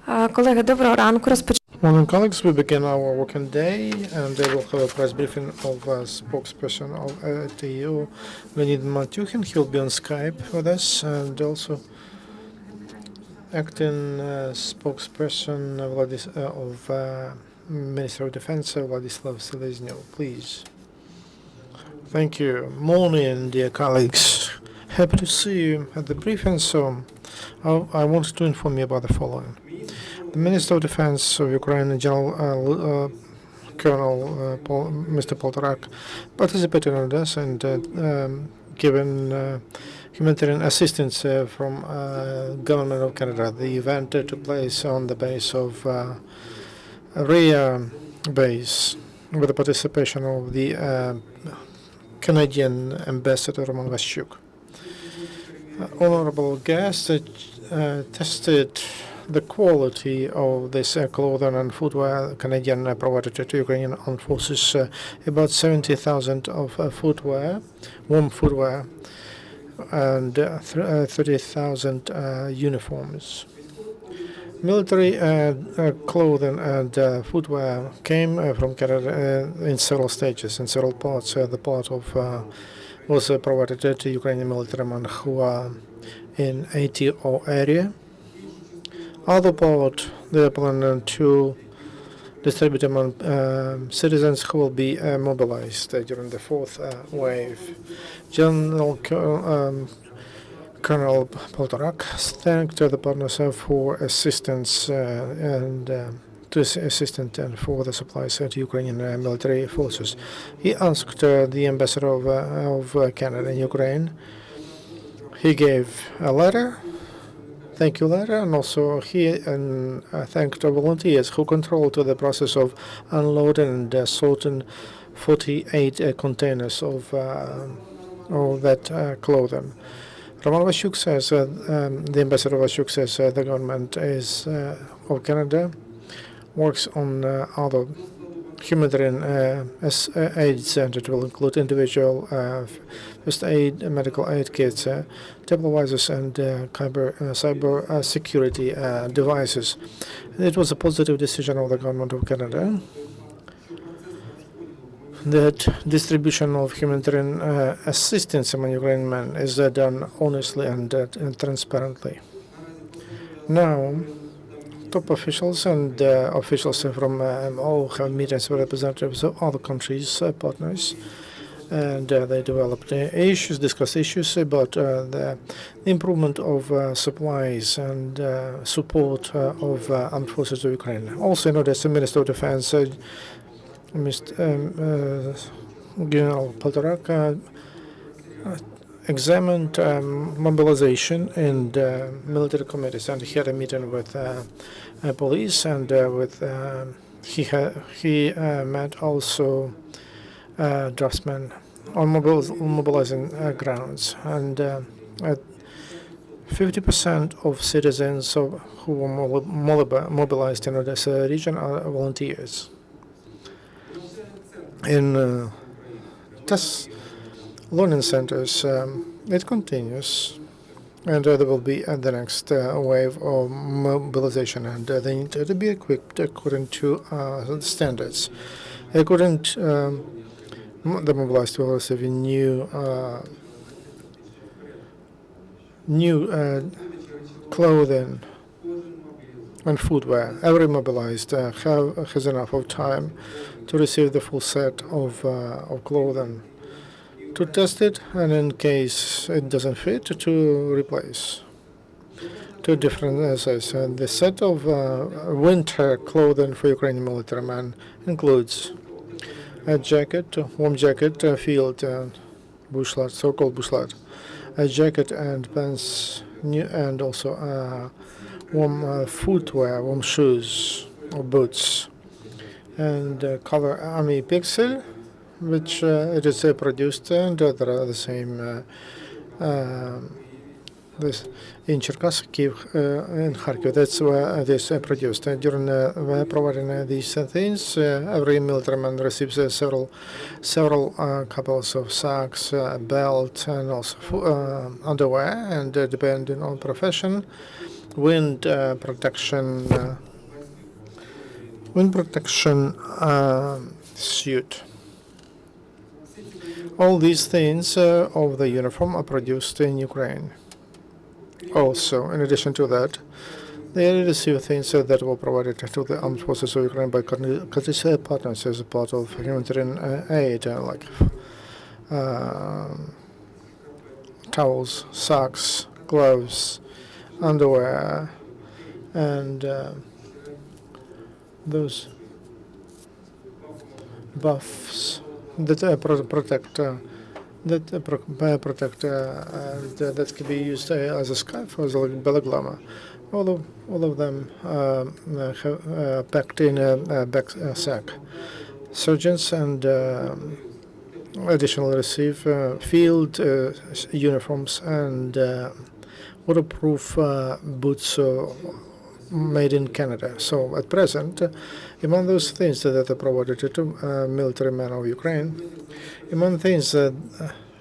Колеги, доброго ранку. Morning, colleagues. We begin our working day, and they will have a press briefing of spokesperson of ATO, Leonid Matyukhin. He will be on Skype with us, and also acting spokesperson of Minister of Defense, Vladyslav Seleznyov. Please. Thank you. Morning, dear colleagues. Happy to see you at the briefing. So, I wanted to inform you about the following. The Minister of Defense of Ukraine, General Colonel Mr. Poltorak, participated in this and given humanitarian assistance from Government of Canada. The event took place on the base of RIA base with the participation of the Canadian Ambassador Roman Vasyuk. Honorable guests tested the quality of this clothing and footwear Canadian provided to Ukrainian Armed Forces. About 70,000 of footwear, warm footwear, and 30,000 uniforms. Military clothing and footwear came from Canada in several stages, in several parts. The part of was provided to Ukrainian militarymen who are in ATO area. Other part, they are planning to distribute among citizens who will be mobilized during the fourth wave. General Colonel Poltorak thanked the partners for assistance and for the supplies to Ukrainian military forces. He asked the ambassador of Canada in Ukraine. He gave a letter. Thank you letter, and also he thanked the volunteers who controlled the process of unloading and sorting 48 containers of that clothing. Roman Vasyuk says, the ambassador Vasyuk says the government of Canada works on other humanitarian aid center. It will include individual first aid, medical aid kits, stabilizers, and cyber security devices. It was a positive decision of the government of Canada that distribution of humanitarian assistance among Ukrainian men is done honestly and transparently. Now, top officials and officials from all have meetings with representatives of other countries, partners, and they developed issues, discussed issues about the improvement of supplies and support of armed forces of Ukraine. Also, noticed the Minister of Defense, General Poltorak, examined mobilization and military committees, and he had a meeting with police, and he met also draftsmen on mobilizing grounds, and 50% of citizens who were mobilized in Odessa region are volunteers. In test learning centers, it continues, and there will be the next wave of mobilization, and they need to be equipped according to standards. According to the mobilized will receive new clothing and footwear. Every mobilized has enough of time to receive the full set of clothing, to test it, and in case it doesn't fit, to replace. Two different sizes. The set of winter clothing for Ukrainian military men includes a jacket, warm jacket, field bushlat, so-called bushlat, a jacket and pants, and also warm footwear, warm shoes or boots, and color army pixel, which it is produced, and there are the same this in Cherkasy, Kyiv, and Kharkiv. That's where it is produced. During providing these things, every military man receives several couples of socks, belt, and also underwear. And depending on profession, wind protection suit. All these things of the uniform are produced in Ukraine. Also, in addition to that, they receive things that were provided to the armed forces of Ukraine by countries partners as a part of humanitarian aid, like towels, socks, gloves, underwear, and those buffs that protect that can be used as a scarf or as a balaclava. All of them packed in a sack. Surgeons and additionally receive field uniforms and waterproof boots made in Canada. So at present, among those things that are provided to military men of Ukraine, among things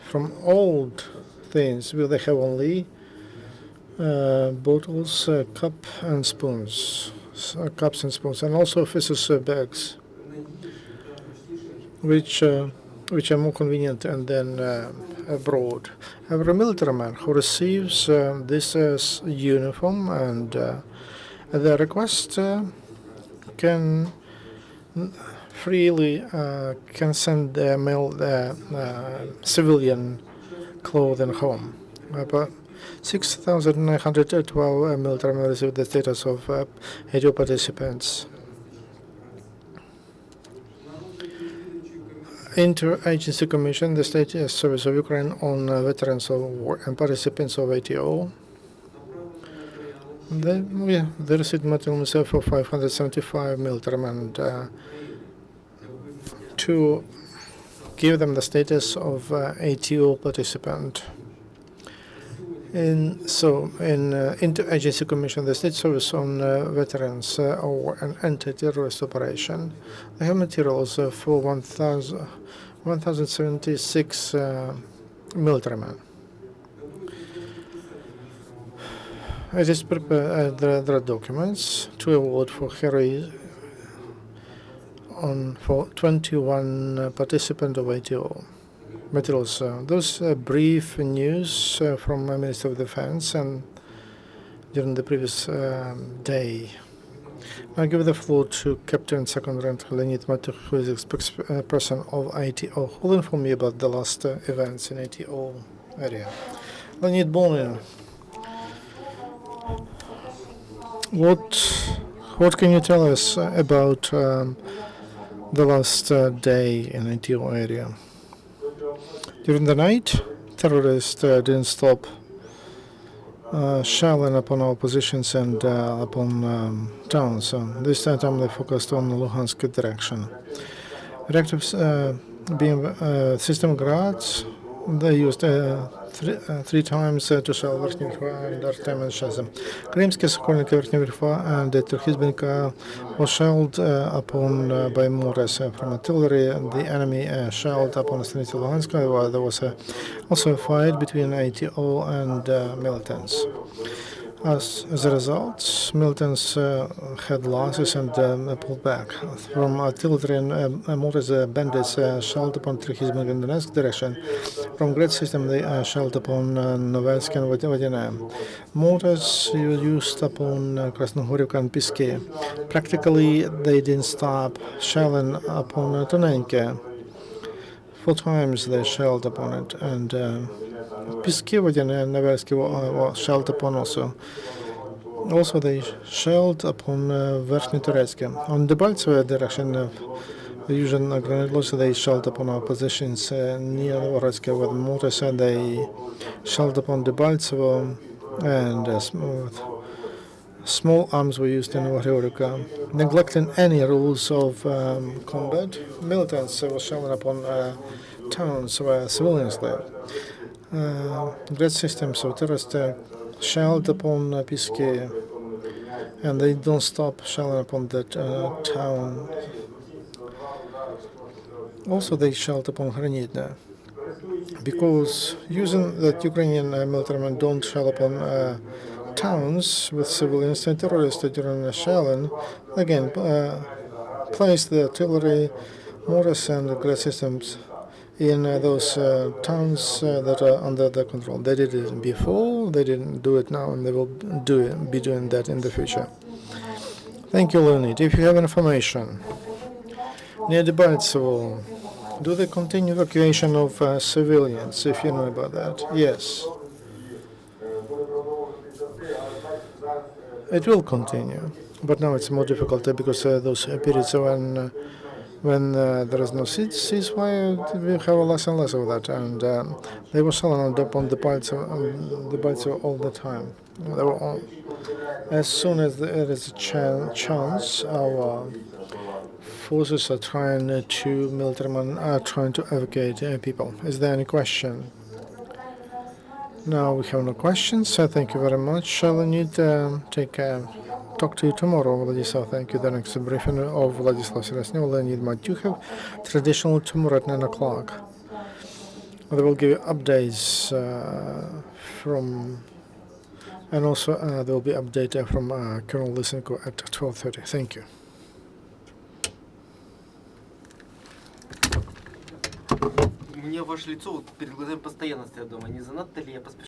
from old things, will they have only bottles, cups and spoons, and also officers' bags, which are more convenient and then abroad. Every military man who receives this uniform and at their request can freely can send their civilian clothing home. About 6,912 military men received the status of ATO participants. Interagency Commission, the State Service of Ukraine on Veterans of War and participants of ATO. They received materials for 575 military men to give them the status of ATO participant. Interagency Commission, the State Service on Veterans or an anti-terrorist operation, they have materials for 1,076 military men. It is prepared. There are documents to award for for 21 participants of ATO. Materials. Those brief news from the Minister of Defense and during the previous day. I give the floor to Captain Second Rank Leonid Matyukhin, who is the spokesperson of ATO, who will inform me about the last events in ATO area. Leonid, morning. What can you tell us about the last day in ATO area? During the night, terrorists didn't stop shelling upon our positions and upon towns. This time they focused on the Luhansk direction. Reactive system Grads, they used three times to shell Верхнюю Верху and Artem and Shazam. Крымский, Сокольники, Верхняя Верхва and Trkhizbenka was shelled upon by mortars from artillery. The enemy shelled upon Stanitsa Luhanska, while there was also a fight between ATO and militants. As a result, militants had losses and pulled back. From artillery and mortars, bandits shelled upon Trkhizbenka in the next direction. From grid system, they shelled upon Novelsk and Vodina. Mortars used upon Krasnohorivka and Piski. Practically, they didn't stop shelling upon Tonenke. 4 times they shelled upon it, and Piski, Vodina, and Novelsk were shelled upon also. Also, they shelled upon Verkhny Turetsk. On the Debaltsevo direction, the usual grenade launch, they shelled upon our positions near Novorodsk with mortars, and they shelled upon Debaltsevo, and small arms were used in Novogrivka. Neglecting any rules of combat, militants were shelling upon towns where civilians live. Great systems of terrorists shelled upon Piski, and they don't stop shelling upon that town. Also, they shelled upon Granitna, because using that Ukrainian military men don't shell upon towns with civilians and terrorists during a shelling, again, placed the artillery, mortars, and grenade systems in those towns that are under their control. They did it before, they didn't do it now, and they will be doing that in the future. Thank you, Leonid. If you have information near Debaltsevo, do they continue evacuation of civilians, if you know about that? Yes. It will continue, but now it's more difficult because those periods when there is no ceasefire, we have less and less of that, and they were selling on the Debaltsevo all the time. They were all, as soon as there is a chance, our forces are trying to, militarymen are trying to evacuate people. Is there any question? No, we have no questions. Thank you very much. Leonid, take care. Talk to you tomorrow, Vladyslav. Thank you. The next briefing of Vladyslav Seleznyov, Leonid Matyukhin, traditional tomorrow at 9 o'clock. They will give you updates from, and also there will be update from Colonel Lysenko at 12:30. Thank you. Мне ваше лицо перед глазами постоянно стоит дома. Не занадто ли я поспешил?